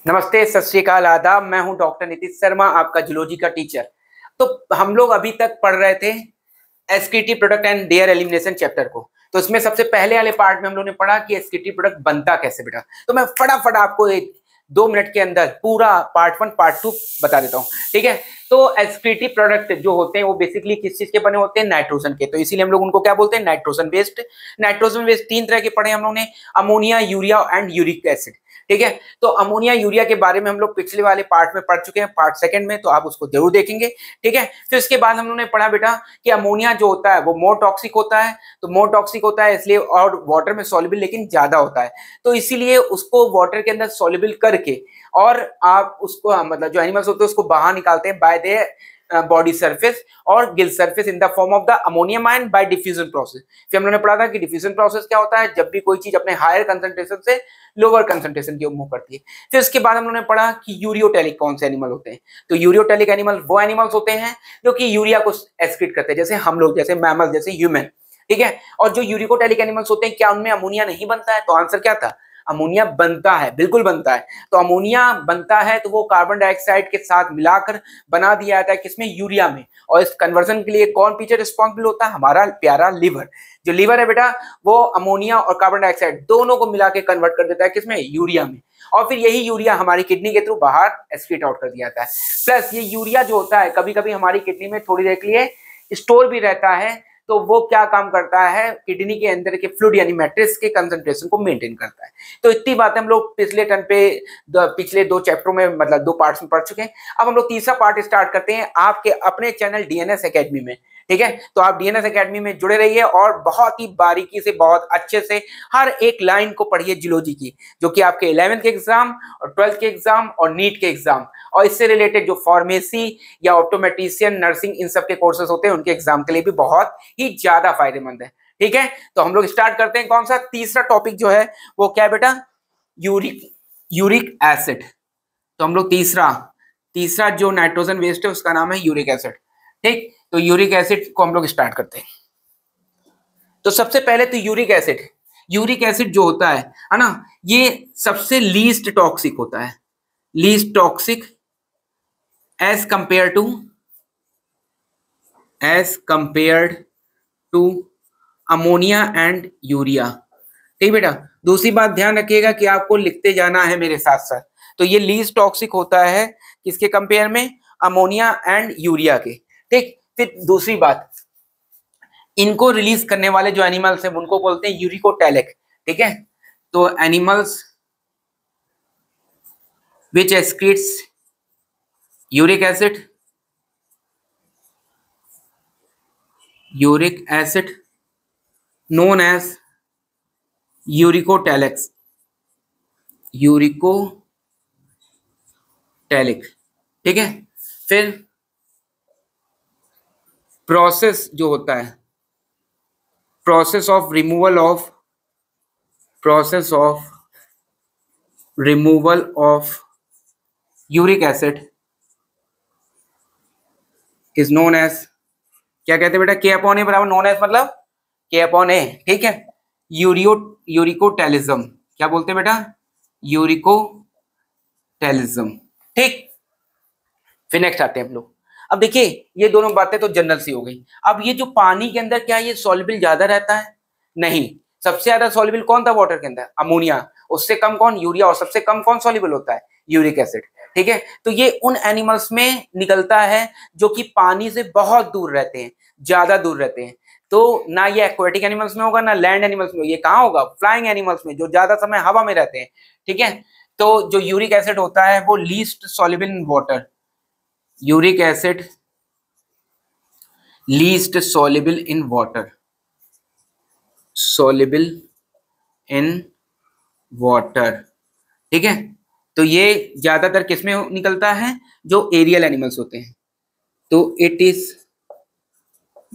नमस्ते, सत श्री अकाल, आदाब। मैं हूं डॉक्टर नीतीश शर्मा, आपका जूलॉजी का टीचर। तो हम लोग अभी तक पढ़ रहे थे एसकेटी product and there elimination chapter को। तो इसमें सबसे पहले वाले पार्ट में हम लोगों ने पढ़ा कि एसकेटी प्रोडक्ट बनता कैसे बेटा। तो मैं फटाफट आपको 2 मिनट के अंदर पूरा पार्ट 1 पार्ट 2 बता देता हूँ, ठीक है। तो एसकेटी प्रोडक्ट जो होते हैं वो बेसिकली किस चीज के बने होते हैं? नाइट्रोजन के। तो इसीलिए हम लोग उनको क्या बोलते हैं? Nitrogen based. नाइट्रोजन बेस्ड 3 तरह के पढ़े हम लोगों ने, ammonia, urea and uric acid, ठीक है। तो अमोनिया यूरिया के बारे में हम लोग पिछले वाले पार्ट में पढ़ चुके हैं, पार्ट 2 में, तो आप उसको जरूर देखेंगे, ठीक है। फिर इसके बाद हम लोगों ने पढ़ा बेटा कि अमोनिया जो होता है वो मोर टॉक्सिक होता है। तो मोर टॉक्सिक होता है इसलिए, और वाटर में सॉल्युबल लेकिन ज्यादा होता है, तो इसीलिए उसको वाटर के अंदर सॉल्युबल करके और आप उसको मतलब जो एनिमल्स होते हैं उसको बाहर निकालते हैं बाय द बॉडी सरफेस और Gill surface in the form of the ammonium ion bye diffusion process. फिर हम लोगों ने पढ़ा था कि डिफ्यूजन प्रोसेस क्या होता है, जब भी कोई चीज अपने हायर कंसंट्रेशन से लोअर कंसंट्रेशन की ओर मूव करती है। फिर उसके बाद हम लोगों ने पढ़ा कि यूरियोटेलिक कौन से एनिमल होते हैं। तो यूरियोटेलिक एनिमल वो एनिमल्स होते हैं जो कि यूरिया को एक्सक्रीट करते हैं, जैसे हम लोग, जैसे मैमल, जैसे ह्यूमन, ठीक है। और जो यूरिकोटेलिक एनिमल्स होते हैं, क्या उनमें अमोनिया नहीं बनता है? तो आंसर क्या था? अमोनिया बनता है, बिल्कुल बनता है। तो अमोनिया बनता है तो वो कार्बन डाइऑक्साइड के साथ मिलाकर बना दिया जाता है किसमें? यूरिया में। और इस कन्वर्जन के लिए कौन पीछे रिस्पॉन्सिबल होता है? हमारा प्यारा लिवर। जो लिवर है बेटा वो अमोनिया और कार्बन डाइऑक्साइड दोनों को मिला के कन्वर्ट कर देता है किसमें? यूरिया में। और फिर यही यूरिया हमारी किडनी के थ्रू बाहर एक्सक्रीट आउट कर दिया जाता है। प्लस ये यूरिया जो होता है कभी कभी हमारी किडनी में थोड़ी देर के लिए स्टोर भी रहता है, तो वो क्या काम करता है? किडनी के अंदर के फ्लूइड यानी मैट्रिक्स के कंसंट्रेशन को मेंटेन करता है। तो इतनी बातें हम लोग पिछले टर्म पे पिछले 2 चैप्टरों में, मतलब 2 पार्ट्स में पढ़ चुके हैं। अब हम लोग तीसरा पार्ट स्टार्ट करते हैं आपके अपने चैनल डीएनएस एकेडमी में, ठीक है। तो आप डीएनएस एकेडमी में जुड़े रहिए और बहुत ही बारीकी से, बहुत अच्छे से हर एक लाइन को पढ़िए जूलॉजी की, जो कि आपके 11th के एग्जाम और 12th के एग्जाम और नीट के एग्जाम और इससे रिलेटेड जो फार्मेसी या ऑप्टोमेट्रिशियन, नर्सिंग, इन सब के कोर्सेज होते हैं उनके एग्जाम के लिए भी बहुत ही ज्यादा फायदेमंद है, ठीक है। तो हम लोग स्टार्ट करते हैं। कौन सा? तीसरा टॉपिक जो है वो क्या है बेटा? Uric acid. तो हम लोग तीसरा जो नाइट्रोजन वेस्ट है उसका नाम है यूरिक एसिड, ठीक। तो यूरिक एसिड को हम लोग स्टार्ट करते हैं। तो सबसे पहले तो यूरिक एसिड जो होता है ना, ये सबसे लीस्ट टॉक्सिक होता है, least toxic as compared to ammonia and urea, ठीक बेटा। दूसरी बात ध्यान रखिएगा कि आपको लिखते जाना है मेरे साथ साथ। तो ये लीस्ट टॉक्सिक होता है किसके कंपेयर में? अमोनिया एंड यूरिया के, ठीक। फिर दूसरी बात, इनको रिलीज करने वाले जो एनिमल्स हैं उनको बोलते हैं यूरिकोटेलिक, ठीक है। तो animals which excretes uric acid known as uricotelic, ठीक है। फिर प्रोसेस जो होता है, process of removal of uric acid is known as, क्या कहते हैं बेटा? के अपॉन ए बराबर नोन एज, मतलब के अपॉन ए, ठीक है। यूरिकोटेलिज्म, क्या बोलते हैं बेटा? यूरिकोटेलिज्म, ठीक। फिर नेक्स्ट आते हैं हम लोग। अब देखिए ये दोनों बातें तो जनरल सी हो गई। अब ये जो पानी के अंदर, क्या ये सॉल्युबल ज्यादा रहता है? नहीं। सबसे ज्यादा सॉल्युबल कौन था वाटर के अंदर? अमोनिया। उससे कम कौन? यूरिया। और सबसे कम कौन सॉल्युबल होता है? यूरिक एसिड, ठीक है। तो ये उन एनिमल्स में निकलता है जो कि पानी से बहुत दूर रहते हैं, ज्यादा दूर रहते हैं। तो ना ये एक्वेटिक एनिमल्स में होगा ना लैंड एनिमल्स में, ये कहाँ होगा? फ्लाइंग एनिमल्स में, जो ज्यादा समय हवा में रहते हैं, ठीक है। तो जो यूरिक एसिड होता है वो least soluble in water, uric acid least soluble in water, ठीक है। तो ये ज्यादातर किसमें निकलता है? जो एरियल एनिमल्स होते हैं। तो it is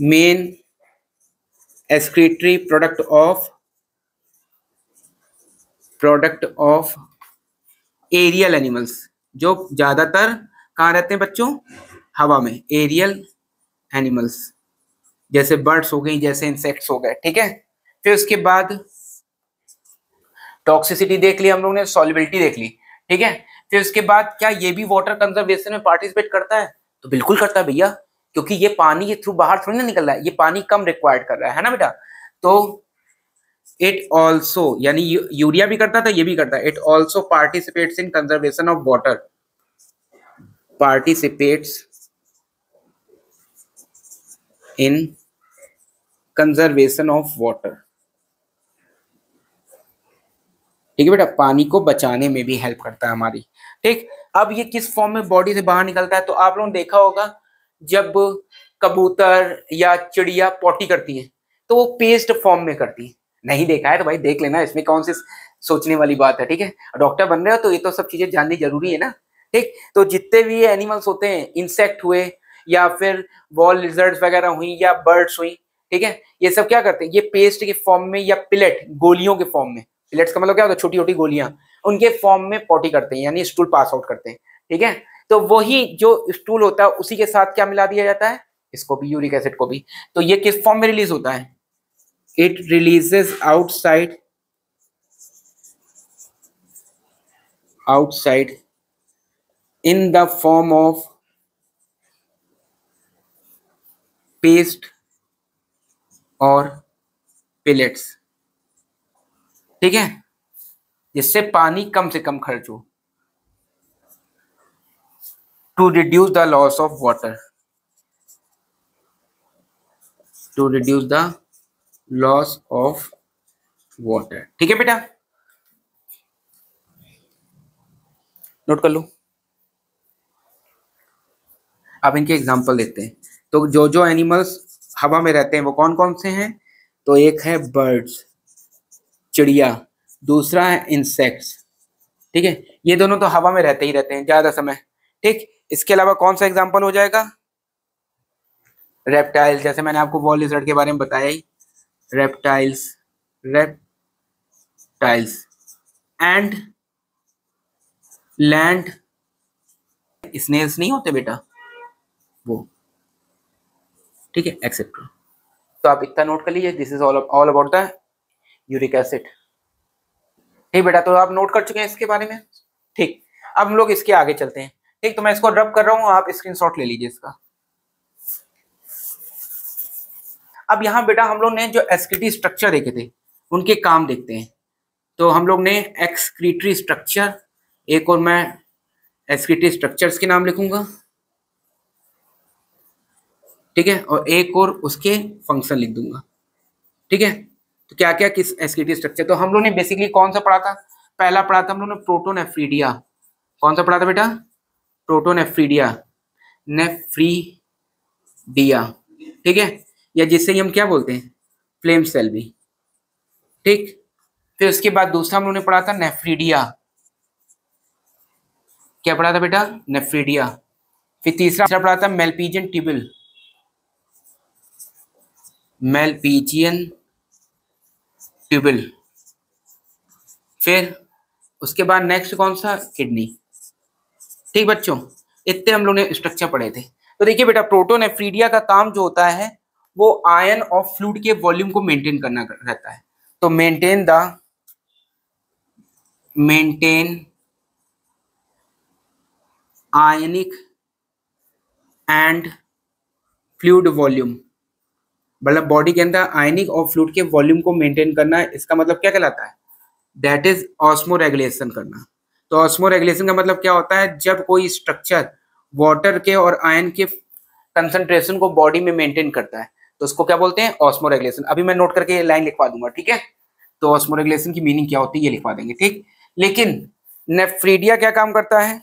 main excretory product of aerial animals, जो ज्यादातर कहाँ रहते हैं बच्चों? हवा में। एरियल एनिमल्स जैसे बर्ड्स हो गई, जैसे इंसेक्ट्स हो गए, ठीक है। फिर उसके बाद टॉक्सिसिटी देख ली हम लोग ने, सॉल्युबिलिटी देख ली, ठीक है। फिर उसके बाद क्या ये भी वाटर कंजर्वेशन में पार्टिसिपेट करता है? तो बिल्कुल करता है भैया, क्योंकि ये पानी के थ्रू बाहर थोड़ी ना निकल रहा है, ये पानी कम रिक्वायर्ड कर रहा है ना बेटा। तो इट ऑल्सो, यानी यूरिया भी करता था, ये भी करता है। It also participates in conservation of water, participates in conservation of water. ठीक है बेटा, पानी को बचाने में भी हेल्प करता है हमारी। ठीक, अब ये किस फॉर्म में बॉडी से बाहर निकलता है? तो आप लोगों ने देखा होगा जब कबूतर या चिड़िया पॉटी करती है तो वो पेस्ट फॉर्म में करती है। नहीं देखा है तो भाई देख लेना, इसमें कौन सी सोचने वाली बात है। ठीक है, डॉक्टर बन रहे हो तो ये तो सब चीजें जाननी जरूरी है ना। ठीक, तो जितने भी एनिमल्स होते हैं, इंसेक्ट हुए या फिर वॉल लिजर्ड्स वगैरह हुई या बर्ड्स हुई, ठीक है, ये सब क्या करते हैं? ये पेस्ट के फॉर्म में या पिलेट, गोलियों के फॉर्म में, पिलेट्स का मतलब क्या होता है? छोटी छोटी गोलियां, उनके फॉर्म में पॉटी करते हैं, यानी स्टूल पास आउट करते हैं। ठीक है, तो वही जो स्टूल होता है उसी के साथ क्या मिला दिया जाता है? इसको भी, यूरिक एसिड को भी। तो ये किस फॉर्म में रिलीज होता है? It releases outside in the form of paste और पिलेट्स। ठीक है, जिससे पानी कम से कम खर्च हो, to reduce the loss of water, to reduce the loss of water. ठीक है बेटा, नोट कर लो। अब इनके एग्जाम्पल देते हैं। तो जो जो एनिमल्स हवा में रहते हैं वो कौन कौन से हैं? तो एक है बर्ड्स, चिड़िया, दूसरा है इंसेक्ट्स। ठीक है, ये दोनों तो हवा में रहते ही रहते हैं ज्यादा समय। ठीक, इसके अलावा कौन सा एग्जाम्पल हो जाएगा? रेप्टाइल्स, जैसे मैंने आपको वॉल लिजर्ड के बारे में बताया ही, रेप्टाइल्स, एंड लैंड स्नेल्स नहीं होते बेटा वो। ठीक है, एक्सेट्रा। तो आप इतना नोट कर लीजिए, this is all about the uric acid. ठीक बेटा, तो आप नोट कर चुके हैं इसके बारे में। ठीक, अब हम लोग इसके आगे चलते हैं। ठीक, तो मैं इसको रब कर रहा हूँ, आप स्क्रीनशॉट ले लीजिए इसका। अब यहाँ बेटा हम लोग ने जो एक्सक्रीटरी स्ट्रक्चर देखे थे उनके काम देखते हैं। तो हम लोग ने एक्सक्रीटरी स्ट्रक्चर, एक और मैं एक्सक्रीटरी स्ट्रक्चर्स के नाम लिखूंगा, ठीक है, और एक और उसके फंक्शन लिख दूंगा। ठीक है, तो क्या क्या किस एक्सक्रीटरी स्ट्रक्चर, तो हम लोग ने बेसिकली कौन सा पढ़ा था? पहला पढ़ा था हम लोग ने प्रोटोनेफ्रीडिया। कौन सा पढ़ा था बेटा? Protonephridia, nephridia. ठीक है, या जिससे हम क्या बोलते हैं? फ्लेम सेल भी। ठीक, फिर उसके बाद दूसरा हम लोग ने पढ़ा था नेफ्रीडिया। क्या पढ़ा था बेटा? नेफ्रीडिया। फिर तीसरा पढ़ा था मेलपीजियन ट्यूबल, मेलपीजियन ट्यूबल। फिर उसके बाद नेक्स्ट कौन सा? किडनी। ठीक बच्चों, इतने हम लोग ने स्ट्रक्चर पढ़े थे। तो देखिए बेटा, प्रोटोनेफ्रीडिया का काम जो होता है वो आयन और फ्लूइड के वॉल्यूम को मेंटेन करना रहता है। तो maintain ionic and fluid volume, मतलब बॉडी के अंदर आयनिक और फ्लूइड के वॉल्यूम को मेंटेन करना है। इसका मतलब क्या कहलाता है? दैट इज ऑस्मो रेगुलेशन करना। तो ऑस्मो रेगुलेशन का मतलब क्या होता है? जब कोई स्ट्रक्चर वाटर के और आयन के कंसंट्रेशन को बॉडी में मेंटेन करता है तो उसको क्या बोलते हैं? Osmo regulation. अभी मैं नोट करके लाइन लिखवा दूंगा, ठीक है। तो ऑस्मो रेगुलेशन की मीनिंग क्या होती है ये लिखवा देंगे, ठीक। लेकिन नेफ्रीडिया क्या काम करता है?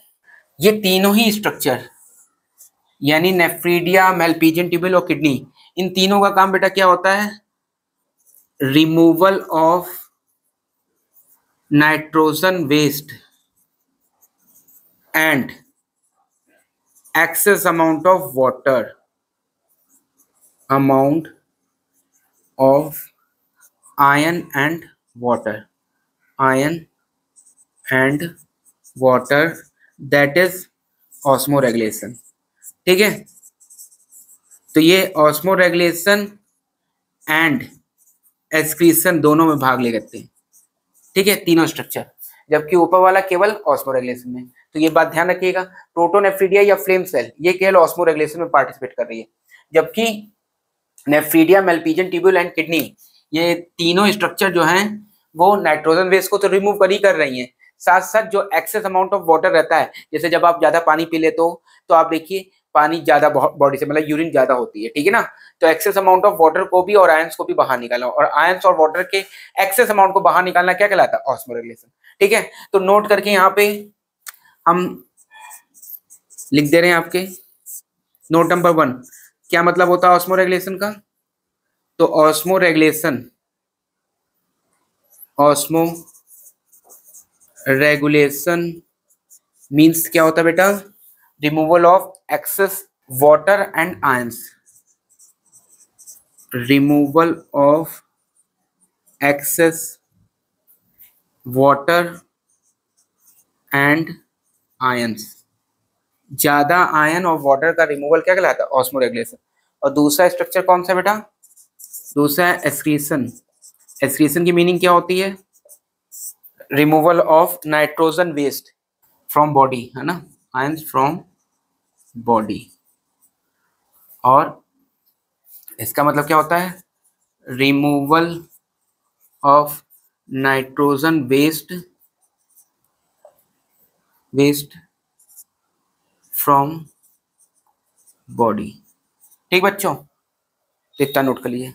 ये तीनों ही स्ट्रक्चर यानी नेफ्रीडिया, मेलपीजियन ट्यूबल और किडनी, इन तीनों का काम बेटा क्या होता है? Removal of nitrogen waste and excess amount of water, amount of iron and water, iron and water, that is osmoregulation। ठीक है, तो ये osmoregulation एंड एक्सक्रीशन दोनों में भाग ले करते हैं, ठीक है, तीनों स्ट्रक्चर, जबकि ऊपर वाला केवल ऑस्मोरेगुलेशन में। तो ये बात ध्यान रखिएगा, प्रोटोनेफ्रीडिया या फ्लेम सेल ये केवल ऑस्मोरेगुलेशन में पार्टिसिपेट कर रही है, जबकि नेफ्रीडिया, मेल्पिजियन ट्यूब्यूल एंड किडनी ये तीनों स्ट्रक्चर जो हैं वो नाइट्रोजन वेस्ट को तो रिमूव कर ही कर रही हैं, साथ साथ जो एक्सेस अमाउंट ऑफ वाटर रहता है, जैसे जब आप ज्यादा पानी पी लेते हो तो आप देखिए पानी ज्यादा बॉडी से मतलब यूरिन ज्यादा होती है, ठीक है ना, तो एक्सेस अमाउंट ऑफ वाटर को भी और आयंस को भी बाहर निकालना, और आयंस और वाटर के एक्सेस अमाउंट को बाहर निकालना क्या कहलाता है, ऑस्मोरेगुलेशन। ठीक है, तो नोट करके यहाँ पे हम लिख दे रहे हैं आपके नोट नंबर 1, क्या मतलब होता है ऑस्मोरेगुलेशन का, तो ऑस्मोरेगुलेशन मीन्स क्या होता है बेटा, removal of excess water and ions, removal of excess water and ions, ज्यादा आयन और वाटर का रिमूवल क्या कहलाता है, ऑस्मोरेगुलेशन। और दूसरा स्ट्रक्चर कौन सा बेटा, दूसरा है एक्सक्रीशन। एक्सक्रीशन की मीनिंग क्या होती है, removal of nitrogen waste from body, है ना, आयंस फ्रॉम बॉडी। और इसका मतलब क्या होता है, removal of nitrogen waste from body. ठीक बच्चों, तो इतना नोट कर लीजिए।